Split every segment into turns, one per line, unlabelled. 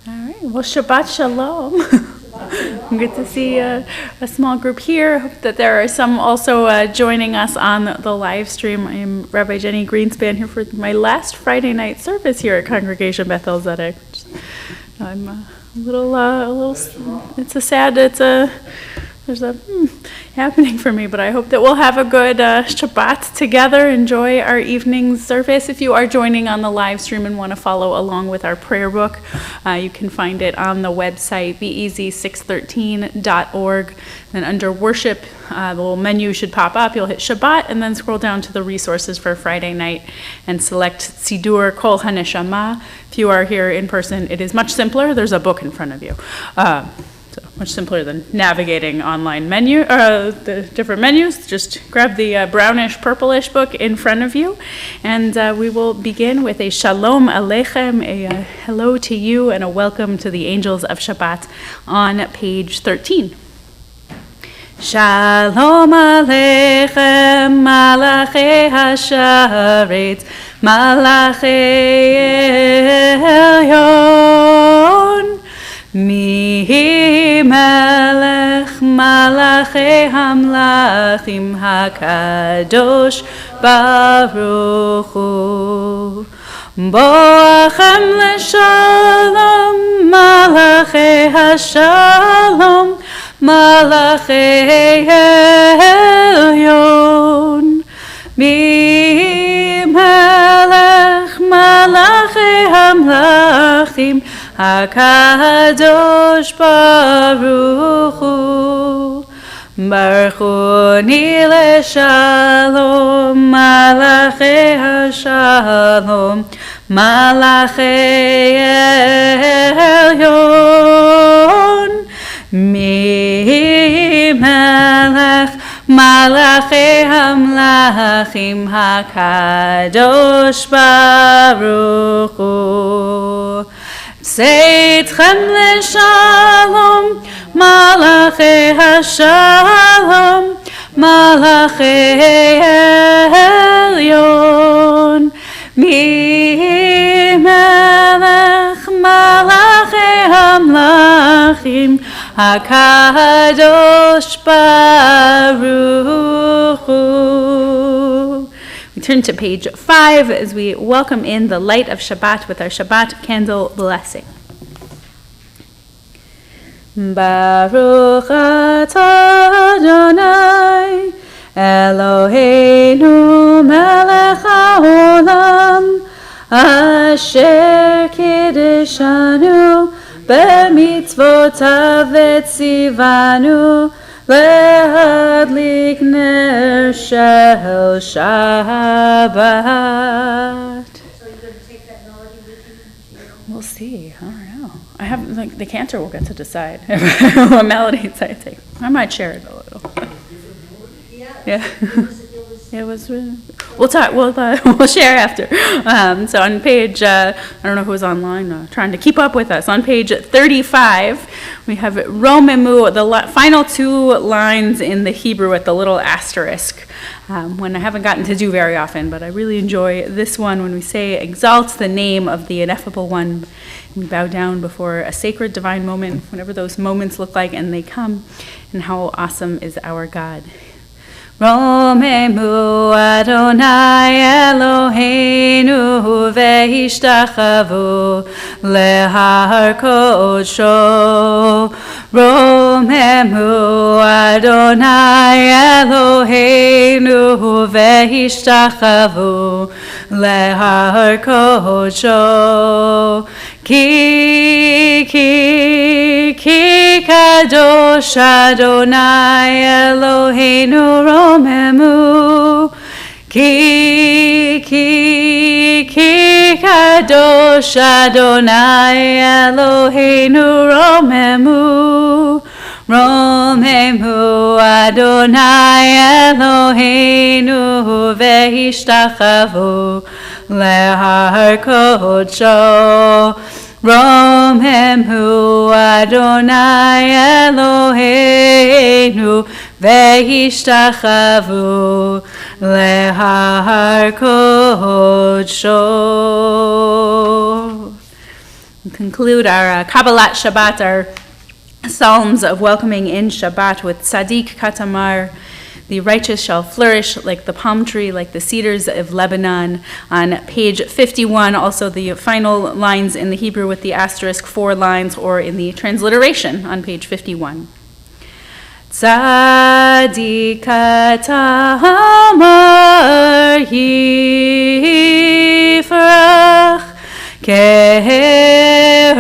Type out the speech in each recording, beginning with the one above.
All right. Well, Shabbat Shalom. Good to see a small group here. Hope that there are some also joining us on the live stream. I am Rabbi Jenny Greenspan here for my last Friday night service here at Congregation Beth-El. I'm a little. There's a happening for me, but I hope that we'll have a good Shabbat together, enjoy our evening service. If you are joining on the live stream and want to follow along with our prayer book, you can find it on the website, bez613.org. Then under worship, the little menu should pop up. You'll hit Shabbat and then scroll down to the resources for Friday night and select Sidur Kol HaNeshama. If you are here in person, it is much simpler. There's a book in front of you. So much simpler than navigating online the different menus. Just grab the brownish, purplish book in front of you, and we will begin with a Shalom Aleichem, a hello to you, and a welcome to the angels of Shabbat on page 13. Shalom Aleichem, Malachei Hasharetz, Malachei Elyon. Mi melech malachei hamlachim hakadosh baruch hu boachem leshalom malachei hashalom malachei elyon mi melech malachei hamlachim HaKadosh Baruch Hu Baruchuni Leshalom Malachei HaShalom Malachei Elyon Mi Melech Malachei Hamlachim HaKadosh Baruch Hu Seitchem leshalom, malachei hashalom, malachei elyon. Mi melech malachei hamlachim, hakadosh baruch hu. We turn to page 5 as we welcome in the light of Shabbat with our Shabbat candle blessing. Baruch atah Adonai Eloheinu melech haolam asher kiddushanu b'mitzvotav v'tzivanu Le'adlik ner shel Shabbat.
So you're going to take that melody with you?
We'll see. I don't know. I have the cantor will get to decide what melodies I take. I might share it a little. Yeah. It was. We'll talk. We'll share after. So on page, I don't know who's online trying to keep up with us. On page 35, we have Romemu, the final two lines in the Hebrew with the little asterisk. One I haven't gotten to do very often, but I really enjoy this one when we say, exalt the name of the ineffable one. We bow down before a sacred divine moment, whatever those moments look like, and they come, and how awesome is our God. Romemu Adonai Eloheinu ve'ishtachavu lehar kodsho. Romemu Adonai Eloheinu ve'ishtachavu lehar kodsho. Ki kadosh Adonai Eloheinu romemu. Ki kadosh Adonai Eloheinu romemu. Romemu Adonai Eloheinu ve'ishtachavu lehar kodsho. Romemu Adonai Eloheinu ve'ishtachavu lehar kodsho. We conclude our Kabbalat Shabbat, our Psalms of welcoming in Shabbat with Tzaddik Katamar. The righteous shall flourish like the palm tree, like the cedars of Lebanon. On page 51, also the final lines in the Hebrew with the asterisk 4 lines, or in the transliteration on page 51. Tzaddik Katamar yifrach ke'erez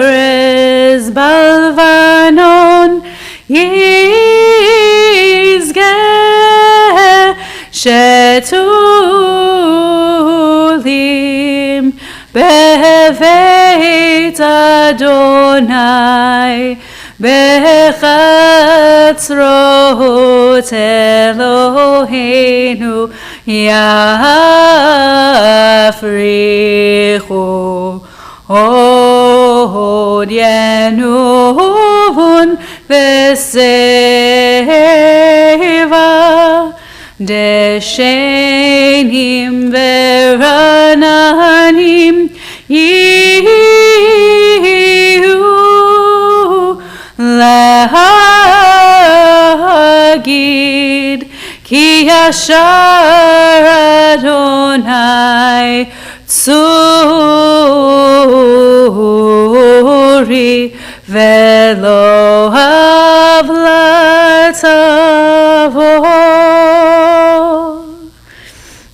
balvanon yizgeh shetulim beveit Adonai bechatzrot Eloheinu yafrichu od yenuvun v'seva deshenim verananim yihu lahagid ki yashar Adonai tzuri velo havlatavo.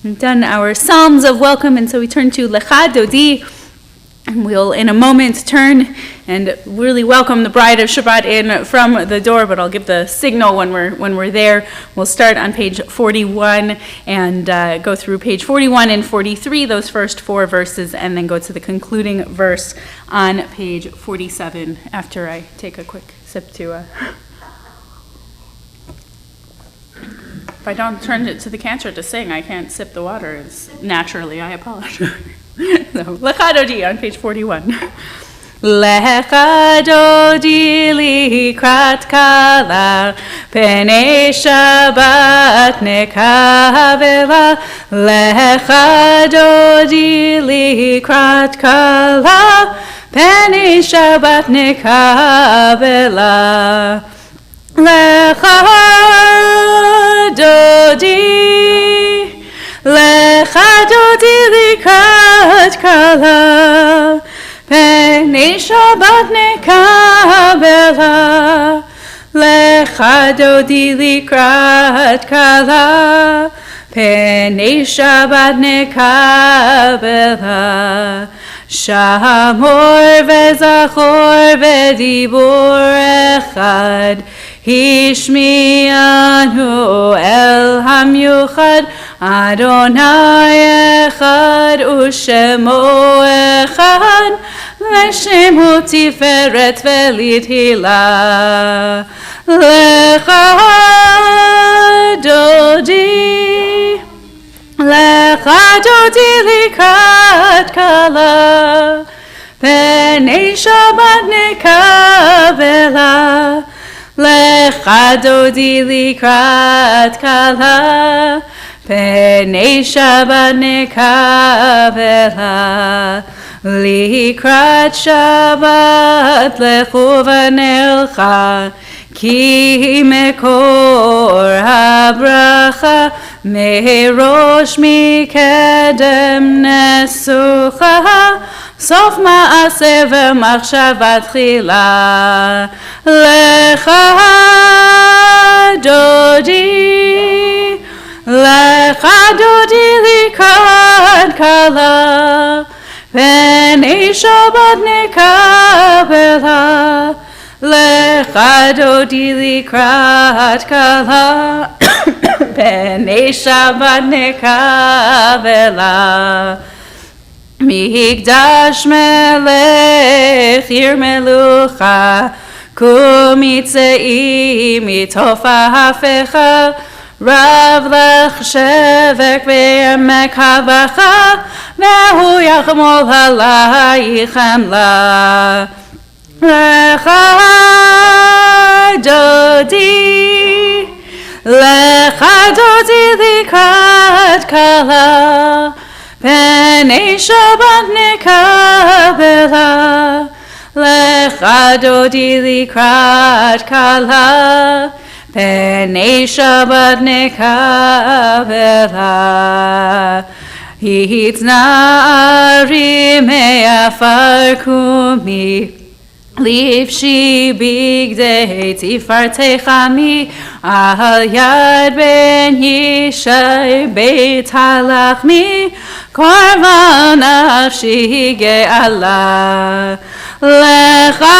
We've done our Psalms of welcome, and so we turn to Lecha Dodi. And we'll, in a moment, turn and really welcome the bride of Shabbat in from the door, but I'll give the signal when we're there. We'll start on page 41 and go through page 41 and 43, those first 4 verses, and then go to the concluding verse on page 47 after I take a quick sip to... If I don't turn it to the cantor to sing, I can't sip the water as naturally. I apologize. So, Lecha Dodi on page 41. Lecha Dodi likrat kala, penei Shabbat nekavela. Lecha Dodi likrat kala, penei Shabbat nekavela. Lecha Dodi, Lecha Dodi likrat kala, penei Shabbat nekabela. Lecha Dodi likrat kala, penei Shabbat nekabela. Shamor vezachor vedibur echad, Hishmianu el hamyuchad, Adonai echad ushemo echad, Leshemu tiferet velitila. Lecha Dodi, Lecha Dodi likrat kala, penei Shabbat nekavela. Lecha Dodi likrat kala, penei Shabbat nekavela. Likrat Shabbat lechu v'nelcha, ki mekor habracha, merosh mikedem nesucha, sof ma'aseh v'machshavat chila. Lecha Dodi, Lecha Dodi likrat kala, penei Shabbat nekavela. Lecha Dodi likrat kala, penei Shabbat nekavela. Migdash melech ir melucha, kumitzei mitofa hafecha, Rav lech shevek ve'emek havacha, ve'hu yachmol halayichem la. Lecha Dodi, Lecha Dodi likrat kala, penei Shabbat nekabela. Lecha dodi likrat kala, Penei Shabbat nekabela. Hitnari me'afar kumi, Lifshi bigdei tifartechami, Al yad ben yishai beit halachmi, Korban nafshi ge'ala. Lecha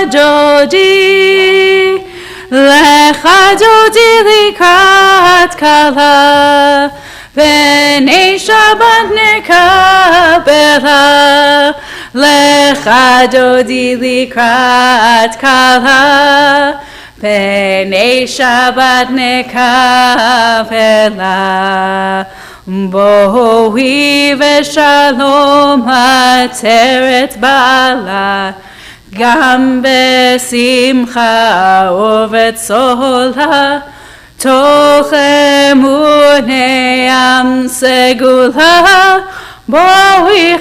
dodi likrat kala, Penei Shabbat nekabela. Lecha dodi likrat kala, Penei Shabbat nekabela. Bohi veshalom hateret bala, Gam besimcha uvetzola, Toch emunei am segula, Bohi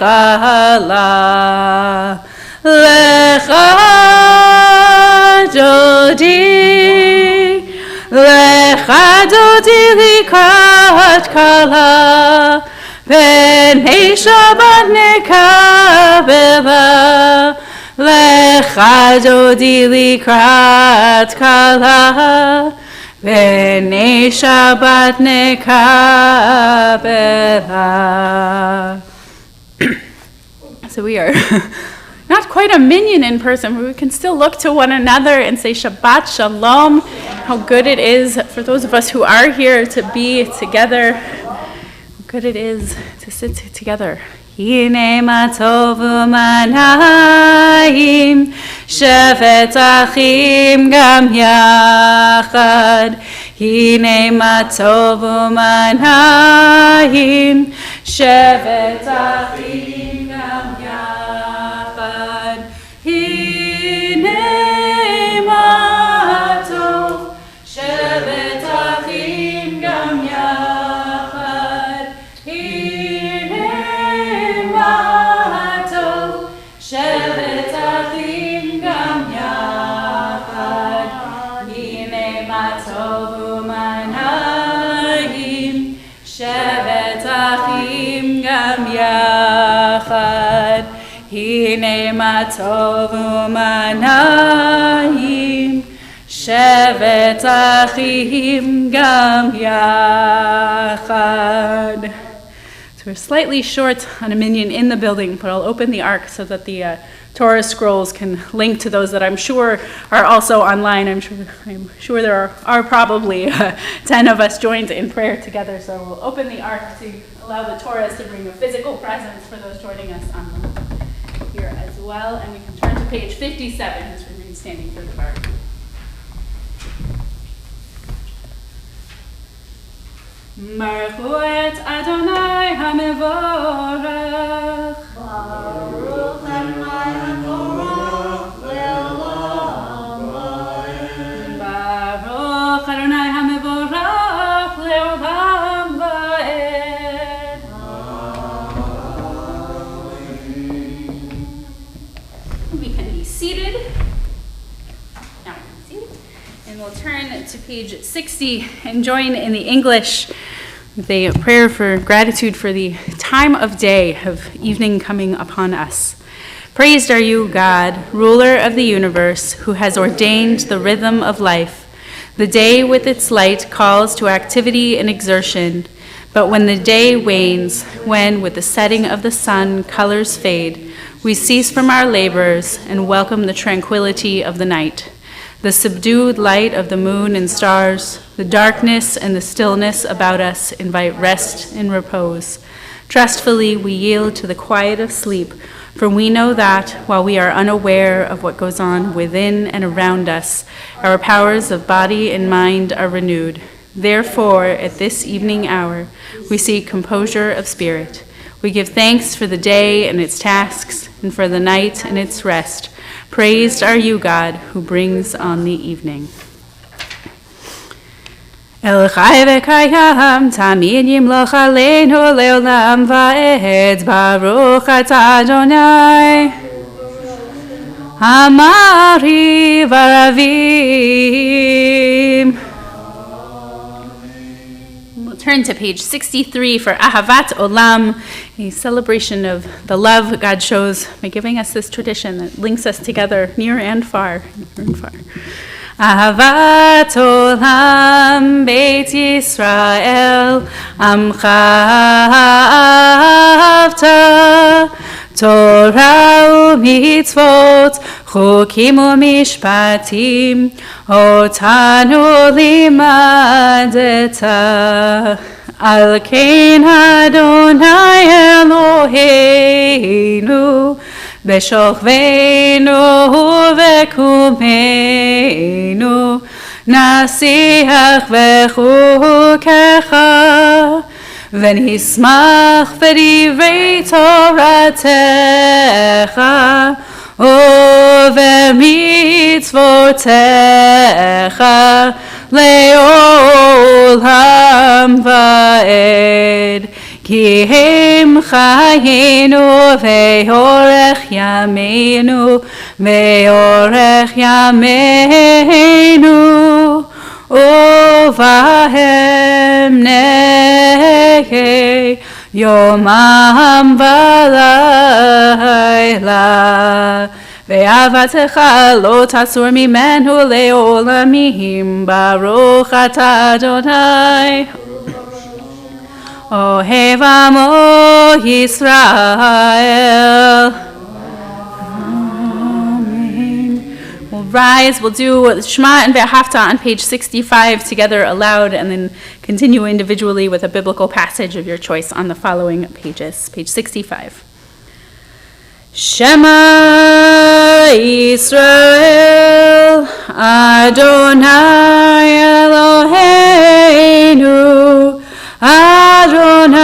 chala, Lecha dodi likrat kala, Penei Shabbat nekabela. Lecha dodi likrat kala, Penei Shabbat nekabela. So we are not quite a minyan in person, but we can still look to one another and say Shabbat Shalom. How good it is for those of us who are here to be together. How good it is to sit together. Hine matov u'manayim, shevet achim gam yachad. Hine matov u'manayim, shevet achim gam yachad. Hine matov, shevet achim gam yachad. Hine matov, shevet achim gam yachad. Hine matov u'manayim, shevet achim gam yachad. Hine matov u'manayim, shevet achim gam yachad. So we're slightly short on a minyan in the building, but I'll open the ark so that the Torah scrolls can link to those that I'm sure are also online. I'm sure there are probably 10 of us joined in prayer together. So we'll open the ark to allow the Torahs to bring a physical presence for those joining us online here as well. And we can turn to page 57 as we remain standing for the bar. Baruch et Adonai HaMevorach.
Baruch Adonai HaMevorach le'olam va'ed.
Baruch Adonai HaMevorach le'olam va'ed. We can be seated. Now we can be seated. And we'll turn to page 60 and join in the English with a prayer for gratitude for the time of day of evening coming upon us. Praised are you, God, ruler of the universe, who has ordained the rhythm of life. The day with its light calls to activity and exertion, but when the day wanes, when with the setting of the sun colors fade, we cease from our labors and welcome the tranquility of the night. The subdued light of the moon and stars, the darkness and the stillness about us invite rest and repose. Trustfully, we yield to the quiet of sleep, for we know that, while we are unaware of what goes on within and around us, our powers of body and mind are renewed. Therefore, at this evening hour, we seek composure of spirit. We give thanks for the day and its tasks, and for the night and its rest. Praised are you, God, who brings on the evening. El Chai V'Kayam Tamid Yimloch Aleinu Leolam Va'ed Baruch Atah Adonai Amari Varavim. We'll turn to page 63 for Ahavat Olam, a celebration of the love God shows by giving us this tradition that links us together near and far. Ahavat Olam Beit Yisrael Amcha Ahavta Torah u'mitzvot chukim u'mishpatim otanu limadeta al kein Adonai Eloheinu b'shochveinu v'kumeinu nasiach v'chukecha ונשמח בדברי תורתך ובמצוותיך לעולם ועד כי הם חיינו ואורך ימינו ואורך ימינו ובהם נהי יומם ולילה ואהבתך לא תסור ממנו לעולמים ברוך אתה אדוני אוהב עמו ישראל. Rise, we'll do Shema and Ve'ahavta on page 65 together aloud, and then continue individually with a biblical passage of your choice on the following pages. Page 65. Shema Yisrael Adonai Eloheinu Adonai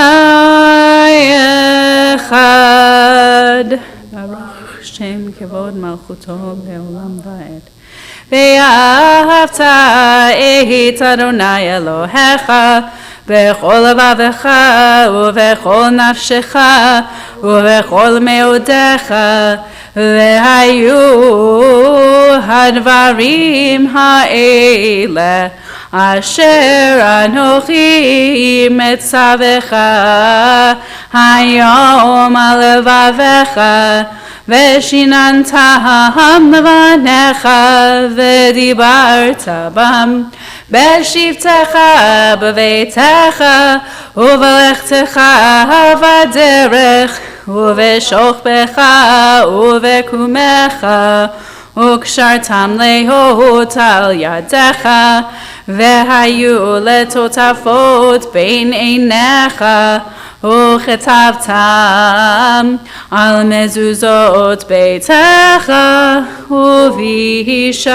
Echad Baruch Shem Kevod Malchuto Leolam Vaed Ve'ahavta et Adonai Elohecha bechol levavecha uvechol nafshecha uvechol meodecha vehayu hadvarim ha'ele asher anochi metzavecha hayom alevavecha ושיננתם לבניך ודיברת בם בשבתך בביתך ובלכתך בדרך ובשוכבך ובקומך וקשרתם להות על ידך והיו לטוטפות בין עיניך וכתבתם על מזוזות ביתך ובישעריך.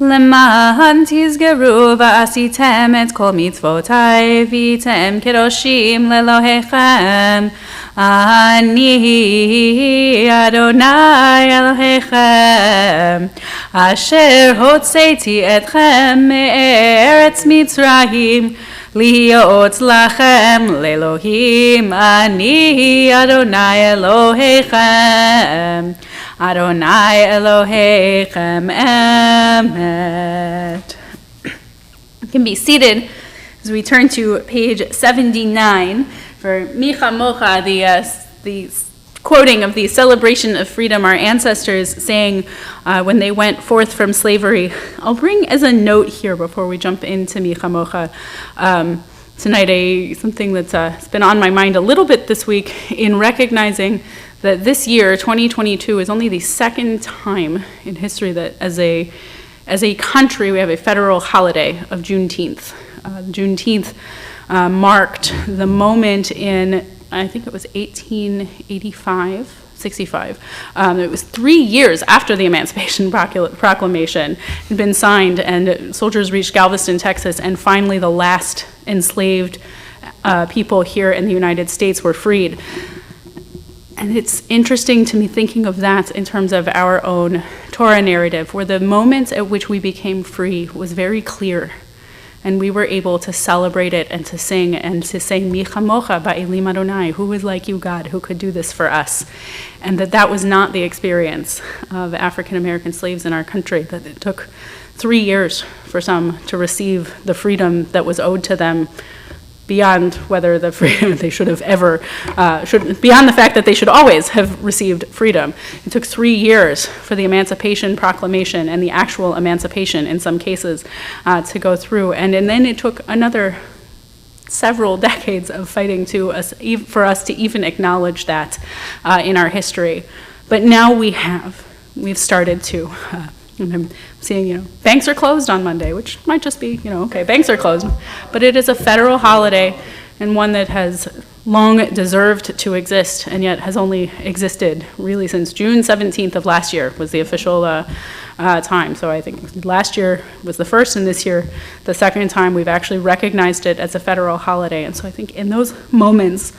למען תסגרו ועשיתם את כל מצוותיי והייתם קדושים לאלוהיכם אני אדוני אלוהיכם אשר הוצאתי אתכם מארץ מצרים להיות לכם לאלוהים אני אדוני אלוהיכם Adonai Elohechem Emet. You can be seated as we turn to page 79 for Micha Mocha, the quoting of the celebration of freedom our ancestors sang when they went forth from slavery. I'll bring as a note here before we jump into Micha Mocha tonight something that's been on my mind a little bit this week in recognizing that this year, 2022, is only the second time in history that as a as a country, we have a federal holiday of Juneteenth. Juneteenth marked the moment in, I think it was 1885, 65. It was 3 years after the Emancipation Proclamation had been signed, and soldiers reached Galveston, Texas, and finally the last enslaved people here in the United States were freed. And it's interesting to me thinking of that in terms of our own Torah narrative, where the moment at which we became free was very clear. And we were able to celebrate it and to sing and to say, Mi chamocha ba'elim Adonai, who is like you, God, who could do this for us? And that was not the experience of African American slaves in our country, that it took 3 years for some to receive the freedom that was owed to them, beyond whether the freedom they should have ever, beyond the fact that they should always have received freedom. It took 3 years for the Emancipation Proclamation and the actual emancipation in some cases to go through. And then it took another several decades of fighting for us to even acknowledge that in our history. But now we've started to. I'm seeing, banks are closed on Monday, which might just be, okay, banks are closed. But it is a federal holiday, and one that has long deserved to exist, and yet has only existed really since June 17th of last year was the official time. So I think last year was the first, and this year the second time we've actually recognized it as a federal holiday. And so I think in those moments,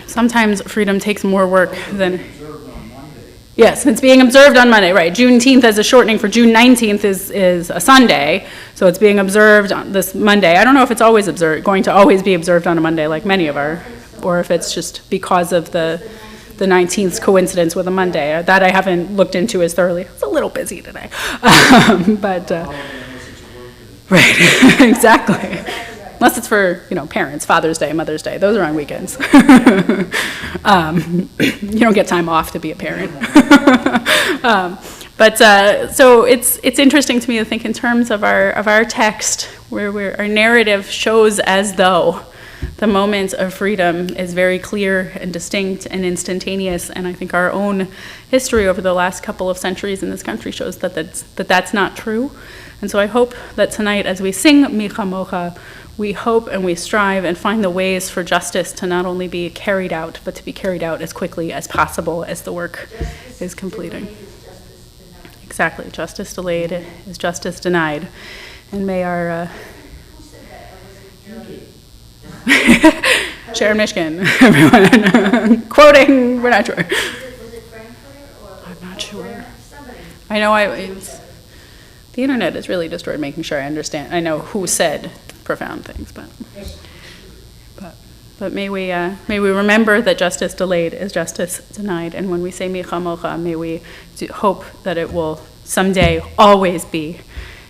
sometimes freedom takes more work than... Yes, it's being observed on Monday, right. Juneteenth as a shortening for June 19th is a Sunday, so it's being observed on this Monday. I don't know if it's always going to always be observed on a Monday like many of our, or if it's just because of the 19th coincidence with a Monday. That I haven't looked into as thoroughly. It's a little busy today. Right, exactly. Unless it's for, parents, Father's Day, Mother's Day. Those are on weekends. You don't get time off to be a parent. So it's interesting to me to think in terms of our text, where our narrative shows as though the moment of freedom is very clear and distinct and instantaneous. And I think our own history over the last couple of centuries in this country shows that that's not true. And so I hope that tonight, as we sing Mi Chamocha, we hope and we strive and find the ways for justice to not only be carried out, but to be carried out as quickly as possible as the work is completing. Exactly. Justice delayed is justice denied. And may our... Sharon Mishkin, everyone. Quoting, we're not sure.
Was it Frankfurt or?
I'm not sure. I know the internet has really destroyed making sure I understand. I know who said profound things, but may we remember that justice delayed is justice denied, and when we say Mi Chamocha, may we hope that it will someday always be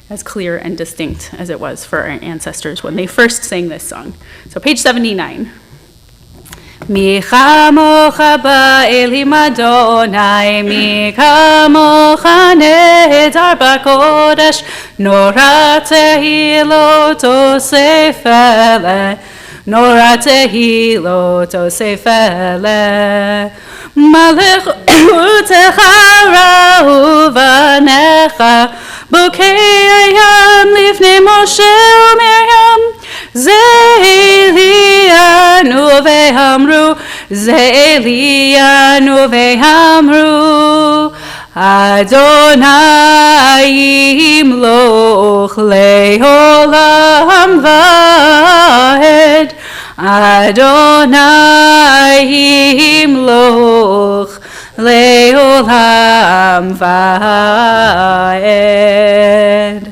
as clear and distinct as it was for our ancestors when they first sang this song. So page 79. Mi chamocha ba'elim Adonai, mi chamocha nehedar b'kodesh, nora tehilot osefele, nora tehilot osefele. Malechutecha uvanecha, bokei ayam lifnei Moshe u'Miriam, Ze'elianu ve'amru, Adonai yimloch le'olam va'ed, Adonai yimloch le'olam va'ed.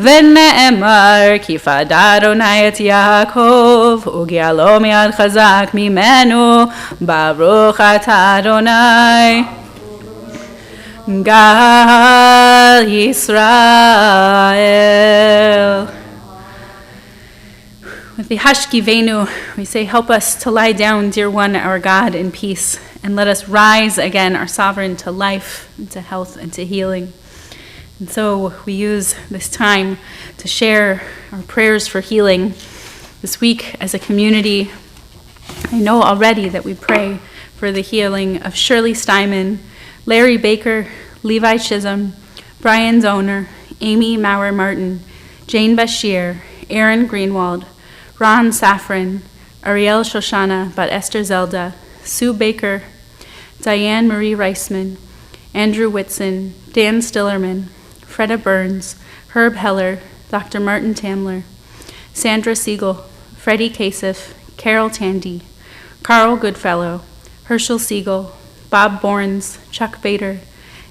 ונאמר כי פדה אדוני את יעקב וגאלו מיד חזק ממנו ברוך אתה אדוני גאל ישראל. With the Hashkivenu, we say, help us to lie down, dear one, our God, in peace, and let us rise again, our sovereign, to life, and to health, and to healing. And so we use this time to share our prayers for healing this week as a community. I know already that we pray for the healing of Shirley Steinman, Larry Baker, Levi Chisholm, Brian Zoner, Amy Maurer Martin, Jane Bashir, Aaron Greenwald, Ron Safran, Ariel Shoshana Bat Esther Zelda, Sue Baker, Diane Marie Reisman, Andrew Whitson, Dan Stillerman, Freda Burns, Herb Heller, Dr. Martin Tamler, Sandra Siegel, Freddie Kasif, Carol Tandy, Carl Goodfellow, Herschel Siegel, Bob Borns, Chuck Bader,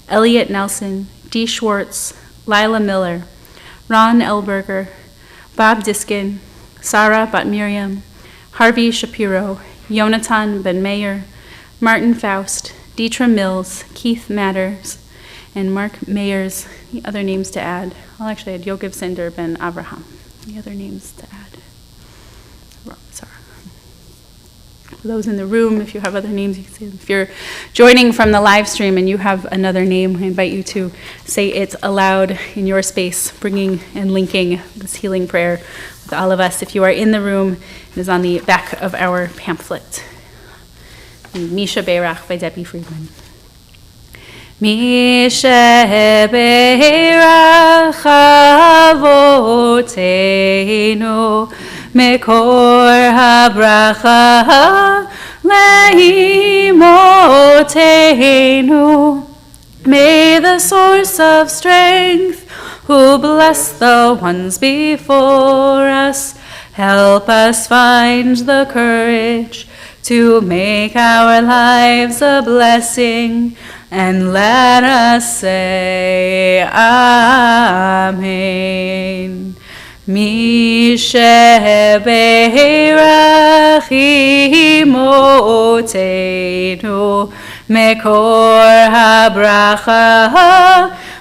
Elliot Nelson, Dee Schwartz, Lila Miller, Ron Elberger, Bob Diskin, Sarah Bat Miriam, Harvey Shapiro, Yonatan Ben Mayer, Martin Faust, Deetra Mills, Keith Matters, and Mark Mayers. The other names to add. I'll actually add Yogiv Sender Ben Abraham. The other names to add. Sorry. For those in the room, if you have other names, you can say them. If you're joining from the live stream and you have another name, I invite you to say it aloud in your space, bringing and linking this healing prayer with all of us. If you are in the room, it is on the back of our pamphlet. Misha Beirach by Debbie Friedman. Misha Beirach Avotenu Mekor HaBracha Leimotenu. May the source of strength, who bless the ones before us, help us find the courage to make our lives a blessing, and let us say Amen. Mishebeirach imotenu mekor habracha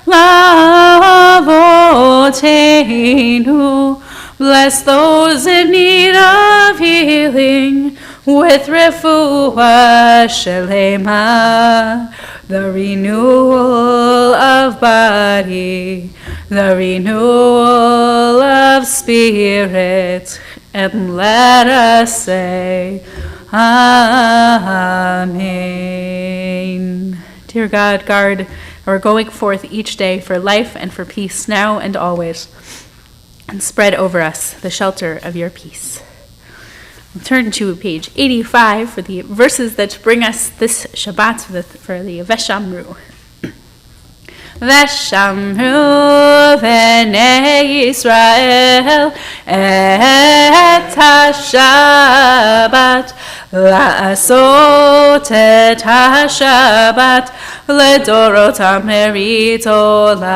lavotenu. Bless those in need of healing with refuah shelema, the renewal of body, the renewal of spirit, and let us say Amen. Dear God, guard our going forth each day for life and for peace now and always, and spread over us the shelter of your peace. We'll turn to page 85 for the verses that bring us this Shabbat for the Veshamru. Veshamru v'nei Yisrael et ha-Shabbat, la'asot et ha-Shabbat ledorot ha'merit olam.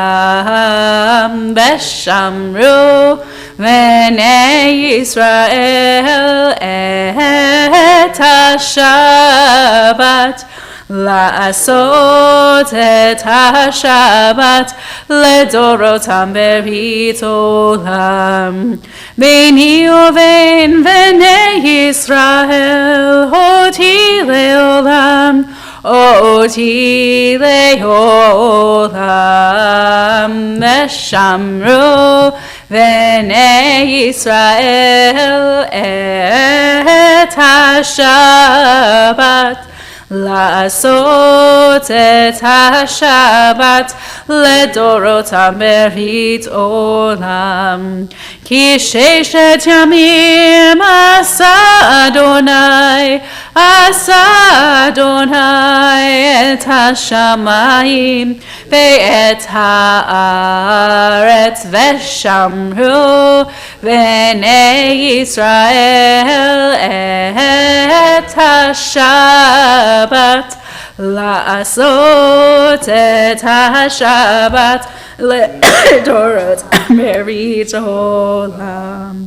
Veshamru v'nei Yisrael et ha-Shabbat, la'asot et ha-Shabbat ledorot ha'merit olam. Beini uvein v'nei Yisrael oti le'olam, oti le'olam. Veshamru v'nei Yisrael et ha-Shabbat, la'asot et ha-Shabbat ledorot ha'merit olam. Ki sheshet yamim asa Adonai et ha-shamayim ve'et ha'aretz. Veshamru v'nei Yisrael et ha-Shabbat, la'asot et ha-Shabbat ledorot ha'merit olam.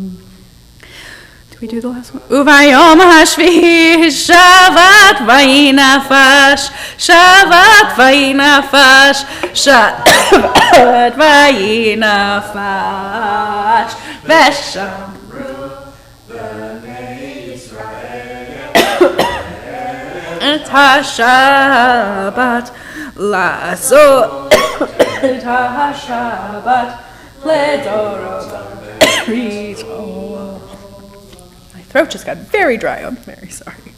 Did we do the last one? Uvayom hashvihi shavat vayinafash, shavat vayinafash, shavat vayinafash. Veshamru v'nei Yisrael et ha-Shabbat, la'asot et ha-Shabbat ledorot ha'merit olam. My throat just got very dry. I'm very sorry.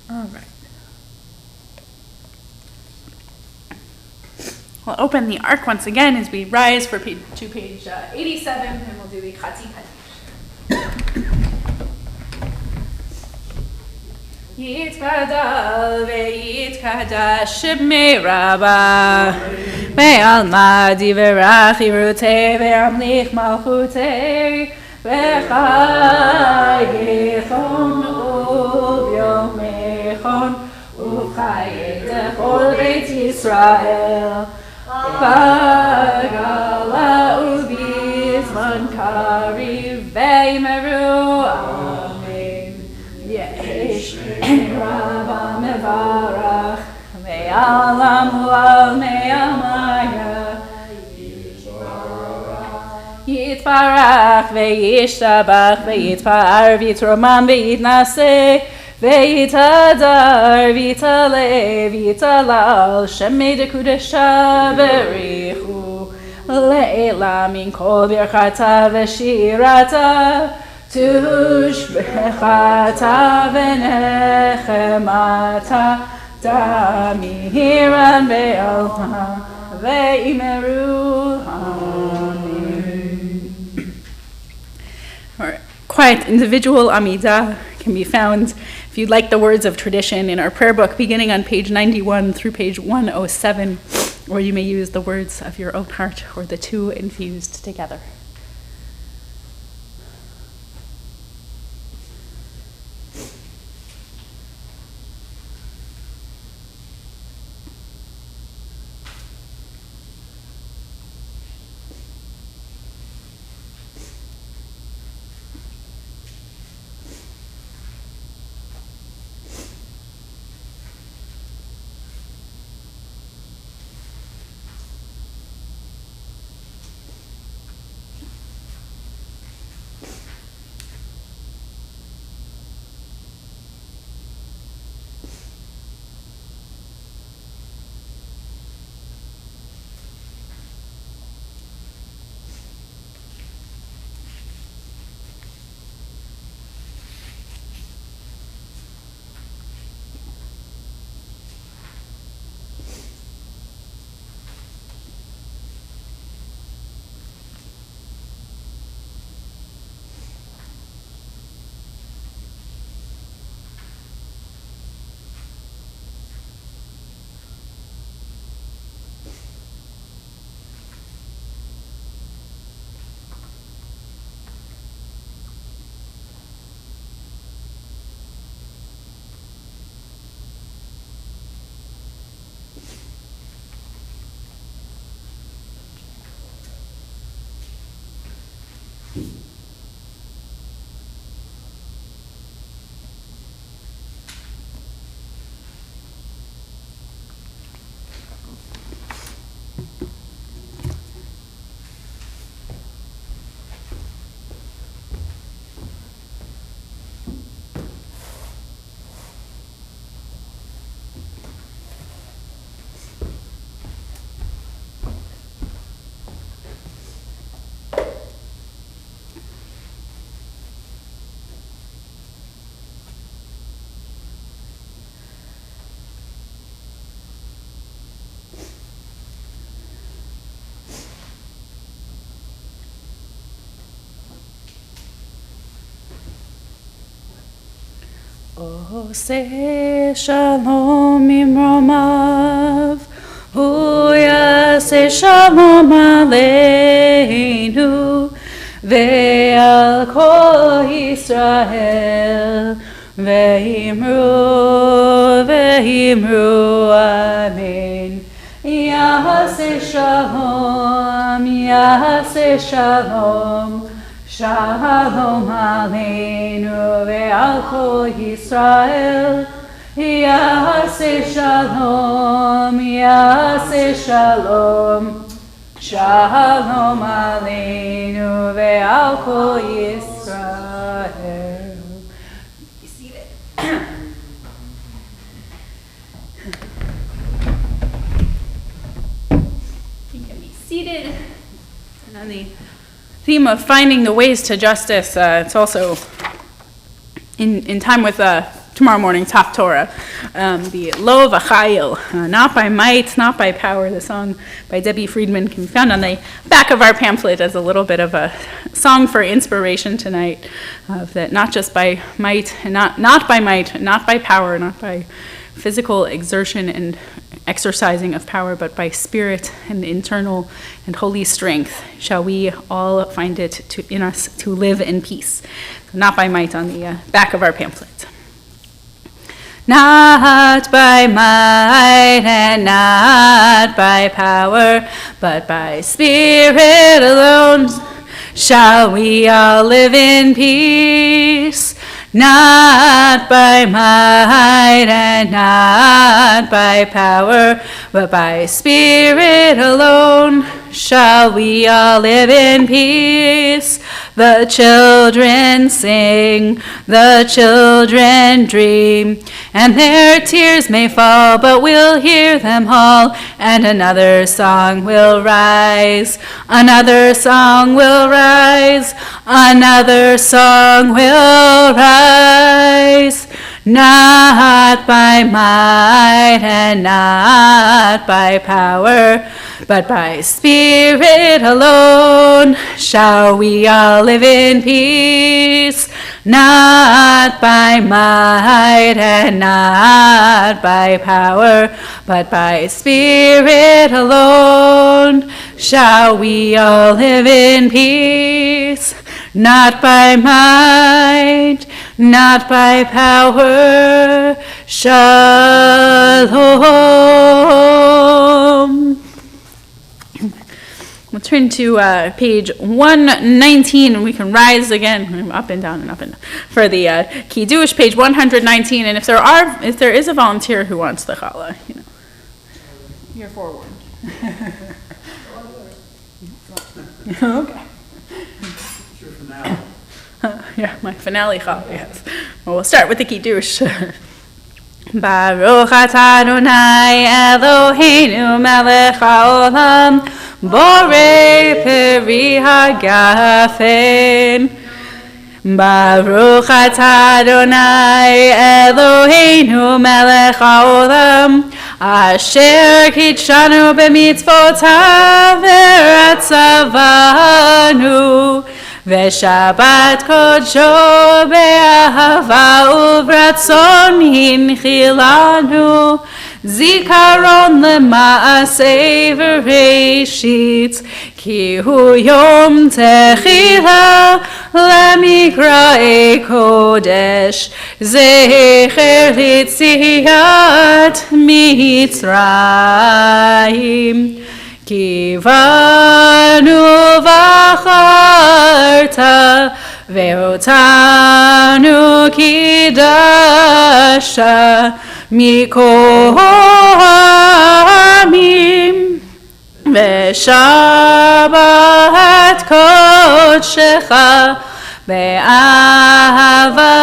All right. We'll open the ark once again as we rise to page 87, and we'll do the Chatzi Kaddish. Yitkadal ve'yitkadash shemei rabba ve'alma divrach irutei ve'amlich malchutei ve'chayichon u'vyomechon u'chayet echol beit Yisrael v'gala u'bizman kariv ve'imeru amen. Yesh Rabba mevarach ve'alam hu'al me'amaya Yitbarach ve'yishtabach ve'yitpar v'yitromam ve'yitnaseh ve'yitadar v'yitaleh v'yitalal shemei dekudesha berichu le'ela min kol birchata ve'shirata tushbechata ve'nechemata damihiran ve'alma ve'imeru quiet individual Amidah can be found, if you'd like, the words of tradition in our prayer book beginning on page 91 through page 107, or you may use the words of your own heart or the two infused together. Ose shalom imromav, hu yaseh shalom aleinu, ve'al kol Yisrael, ve'imru amen. Yaseh shalom, Shalom aleinu ve'al kol Yisrael, Yaseh shalom, Shalom aleinu ve'al kol Yisrael. Be seated. You can be seated. And on the theme of finding the ways to justice, it's also in time with tomorrow morning's Haftorah, the Lo V'Chayil, not by might, not by power. The song by Debbie Friedman can be found on the back of our pamphlet as a little bit of a song for inspiration tonight, that not just by might, and not by might, not by power, not by physical exertion and exercising of power, but by spirit and internal and holy strength shall we all find it in us to live in peace. Not by might on the back of our pamphlet. Not by might and not by power, but by spirit alone shall we all live in peace. Not by might and not by power, but by spirit alone shall we all live in peace. The children sing, the children dream, and their tears may fall, but we'll hear them all, and another song will rise, another song will rise, another song will rise. Not by might and not by power, but by spirit alone shall we all live in peace. Not by might and not by power, but by spirit alone shall we all live in peace. Not by might, not by power, shalom. We'll turn to page 119, and we can rise again, up and down and up and down, for the Kiddush, page 119. And if there is a volunteer who wants the challah, you're forewarned. Okay. Yeah, my finale challah, yes. Well, we'll start with the Kiddush. Baruch atah Adonai Eloheinu melech haolam borei peri hagafen. Baruch atah Adonai Eloheinu melech haolam asher kitshanu b'mitzvotav v'ratzavanu v'shabbat kodsho be'ahava uvratzon hinchilanu zikaron lema'aseh v'reishit ki hu yom techila lemikra'ei kodesh zecher litziat mitzrayim Kivanu v'acharta ve'otanu kidasha mikol ha'amim ve'shabbat kodshecha be'ahava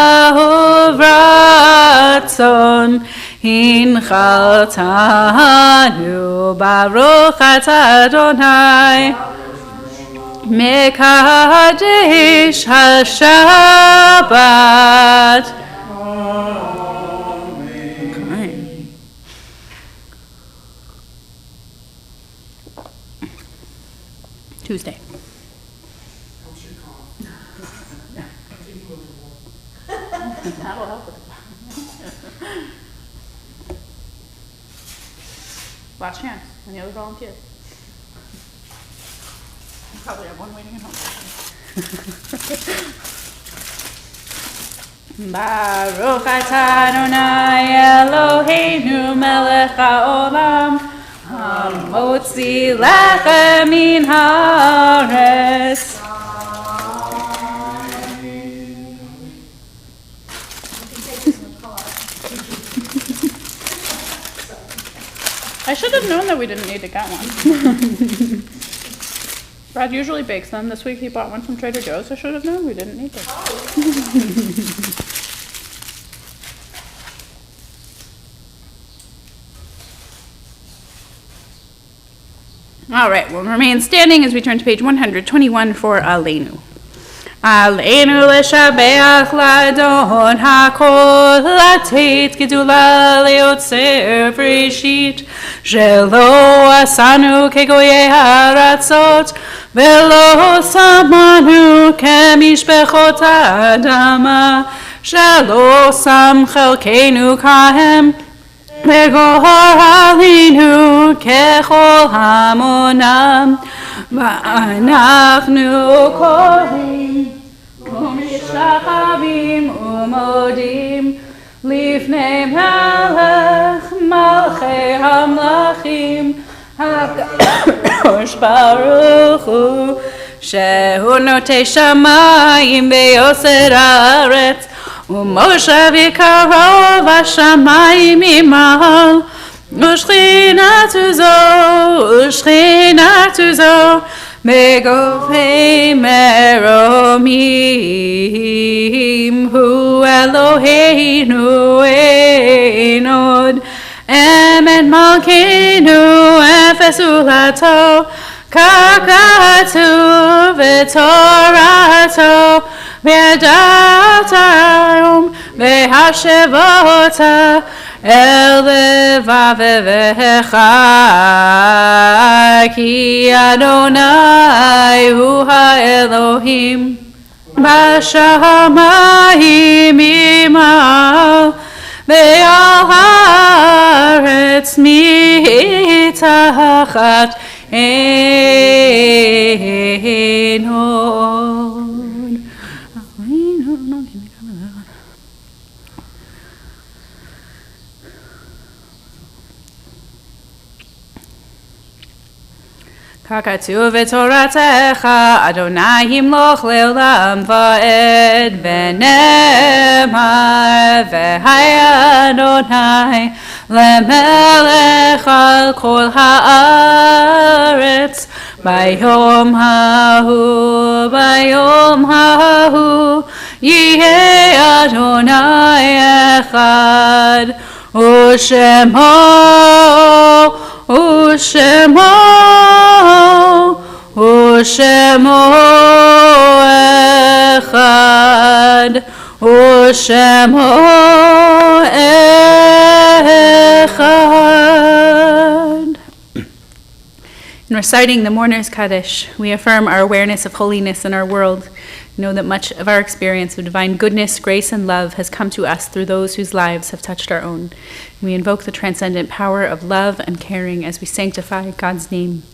uvratzon Hinchaltanu Baruch atah Adonai Mekadesh HaShabbat. Amen. Tuesday. That'll help with it. Last chance. Any other volunteers? You probably have one waiting at home. Baruch atah Adonai Eloheinu melech haolam hamotzi lechem min haaretz. I should have known that we didn't need to get one. Brad usually bakes them. This week he bought one from Trader Joe's. I should have known we didn't need them. All right, we'll remain standing as we turn to page 121 for Aleinu. עלינו לשבח לאדון הכל, לתת גדולה ליוצר בראשית, שלא עשנו כגויי הארצות, ולא שמנו כמשפחות האדמה, שלא שם חלקנו כהם, וגורלנו ככל המונם, ואנחנו קוראים ומשתחווים ומודים לפני מלך מלכי המלכים, הקדוש ברוך הוא, שהוא נוטה שמיים ויוסר הארץ, ומושב יקרוב השמיים ממעל, ושכינתו זו בגופי מרומים, הוא אלוהינו אין עוד, אמת מלכנו אפס עולתו, כך כתוב בתורתו, וידעת היום והשבת אל לבבך, כי אדוני הוא האלוהים בשמיים ממעל, ועל הארץ מתחת אין עוד. ככתוב בתורתך, אדוני ימלוך לעולם ועד, ונאמר, והיה אדוני למלך על כל הארץ, ביום ההוא יהיה אדוני אחד, ושמו אחד, ושמו אחד. In reciting the Mourner's Kaddish, we affirm our awareness of holiness in our world. Know that much of our experience of divine goodness, grace, and love has come to us through those whose lives have touched our own. We invoke the transcendent power of love and caring as we sanctify God's name.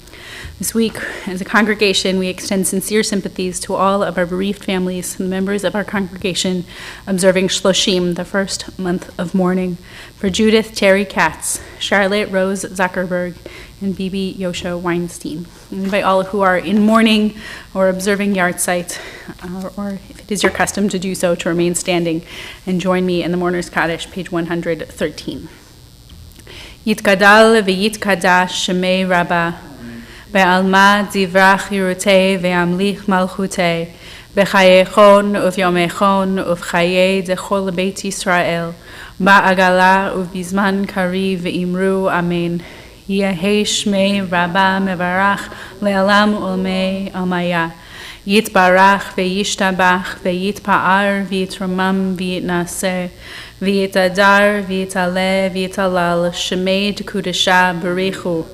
This week, as a congregation, we extend sincere sympathies to all of our bereaved families and members of our congregation observing Shloshim, the first month of mourning, for Judith Terry Katz, Charlotte Rose Zuckerberg, and Bibi Yosha Weinstein. I invite all who are in mourning or observing yahrzeit, or if it is your custom to do so, to remain standing and join me in the Mourner's Kaddish, page 113. Yitkadal v'yitkadash shemei Rabbah, Be'alma divrach yirutei ve'amlich malchutei, B'chayechon uvyomechon uvchaye dechol beit Yisrael, Ba'agala uvbizman kari ve'imru amen. Yehi shmei Rabbah mevarach le'alam ulmei almaya. Yitbarach ve'yishtabach ve'yitpa'ar ve'yitromam ve'yitnaseh ve'yitadar ve'yitaleh ve'yitalal shemei d'kudesha berichu.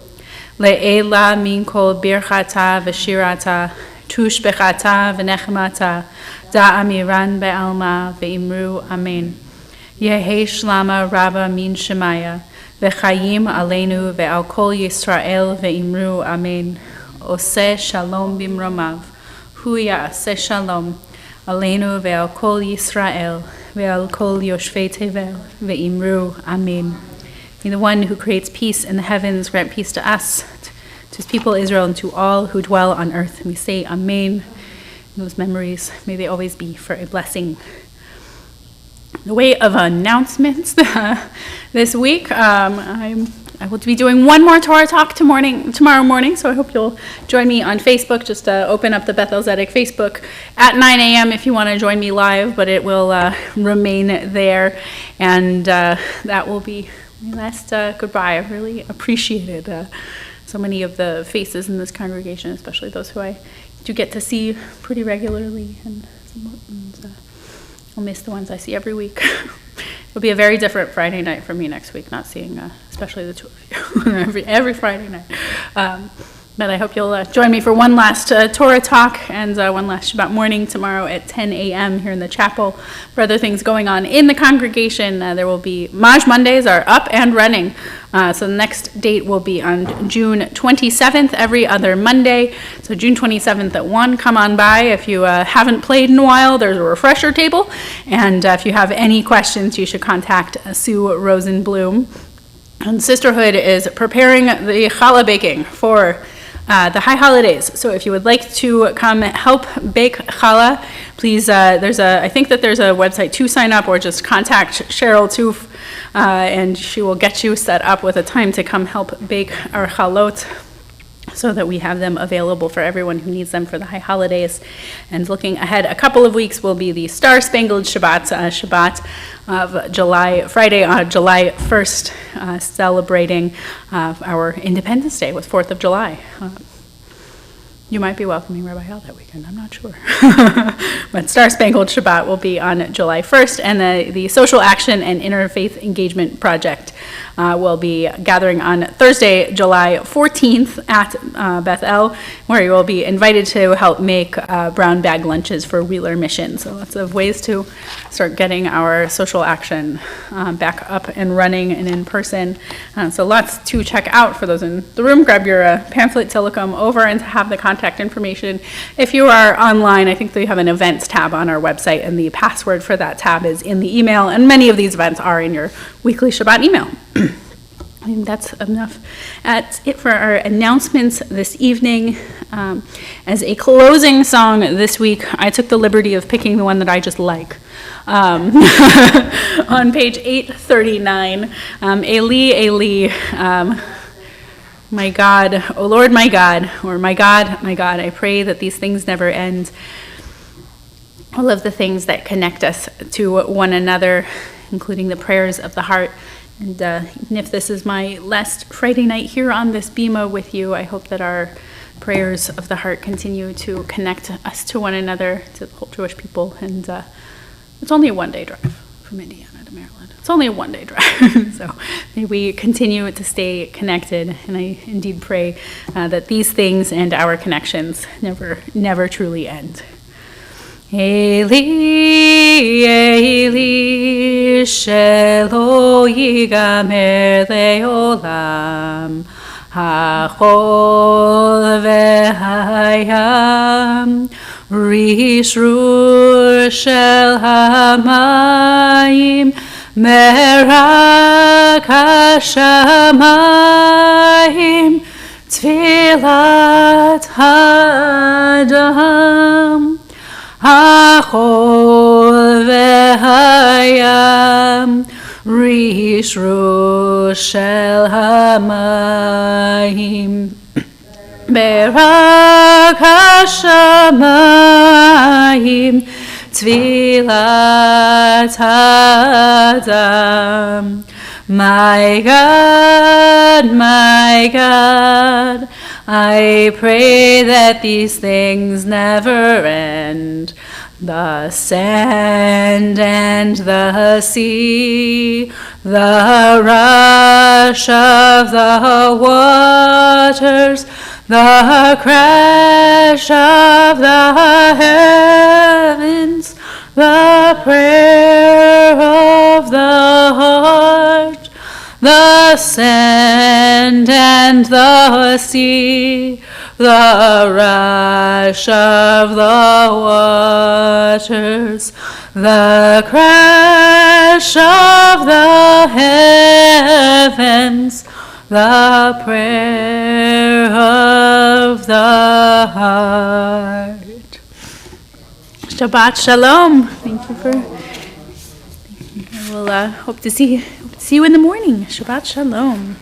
Le'ela min kol birchata v'shirata, tushbechata v'nechmata, da'amiran be'alma ve'imru amen. Yehi shlama Rabbah min shemaya, v'chayim aleinu ve'al kol Yisrael ve'imru amen. Oseh shalom bimromav, hu ya'aseh shalom, aleinu ve'al kol Yisrael, ve'al kol yoshvei tevel, ve'imru amen. May the one who creates peace in the heavens grant peace to us, to his people Israel, and to all who dwell on earth. And we say amen. And those memories, may they always be for a blessing. In the way of announcements this week, I will be doing one more Torah talk tomorrow morning, so I hope you'll join me on Facebook. Just open up the Beth-El Zedek Facebook at 9 a.m. if you want to join me live, but it will remain there, and that will be my last goodbye. I've really appreciated so many of the faces in this congregation, especially those who I do get to see pretty regularly, and And, I'll miss the ones I see every week. It'll be a very different Friday night for me next week, not seeing especially the two of you every Friday night. But I hope you'll join me for one last Torah talk and one last Shabbat morning tomorrow at 10 a.m. here in the chapel. For other things going on in the congregation, there will be Maj Mondays are up and running. So the next date will be on June 27th, every other Monday. So June 27th at 1, come on by. If you haven't played in a while, there's a refresher table. And if you have any questions, you should contact Sue Rosenblum. And Sisterhood is preparing the challah baking for the high holidays. So if you would like to come help bake challah, please, I think that there's a website to sign up, or just contact Cheryl Toof, and she will get you set up with a time to come help bake our chalot, so that we have them available for everyone who needs them for the high holidays. And looking ahead, a couple of weeks will be the Star Spangled Shabbat, Shabbat of Friday on July 1st, celebrating our Independence Day with 4th of July. You might be welcoming Rabbi El that weekend, I'm not sure. But Star Spangled Shabbat will be on July 1st, and the Social Action and Interfaith Engagement Project will be gathering on Thursday, July 14th at Beth-El, where you will be invited to help make brown bag lunches for Wheeler Mission. So lots of ways to start getting our social action back up and running and in person. So lots to check out for those in the room. Grab your pamphlet to look them over and to have the contact information. If you are online, I think they have an events tab on our website, and the password for that tab is in the email, and many of these events are in your weekly Shabbat email. And that's enough. That's it for our announcements this evening. As a closing song this week, I took the liberty of picking the one that I just like. On page 839, Eli, Eli, my God, O Lord, my God, or my God, I pray that these things never end. All of the things that connect us to one another, including the prayers of the heart. And even if this is my last Friday night here on this bima with you, I hope that our prayers of the heart continue to connect us to one another, to the whole Jewish people. And it's only a one-day drive from Indiana to Maryland. It's only a one-day drive. So may we continue to stay connected. And I indeed pray that these things and our connections never truly end. Eli, Eli, shelo yigamer leolam, hachol v'hayam, rishru shel hamayim, merak hashamayim, tfilat hadam. Hachol v'hayam, rishru shel hamayim, berak hashamayim, tfilat hadam. My God, I pray that these things never end. The sand and the sea, the rush of the waters, the crash of the heavens, the prayer of the heart, the sand and the sea, the rush of the waters, the crash of the heavens, the prayer of the heart. Shabbat Shalom. Thank you for. I will hope to see you in the morning. Shabbat Shalom.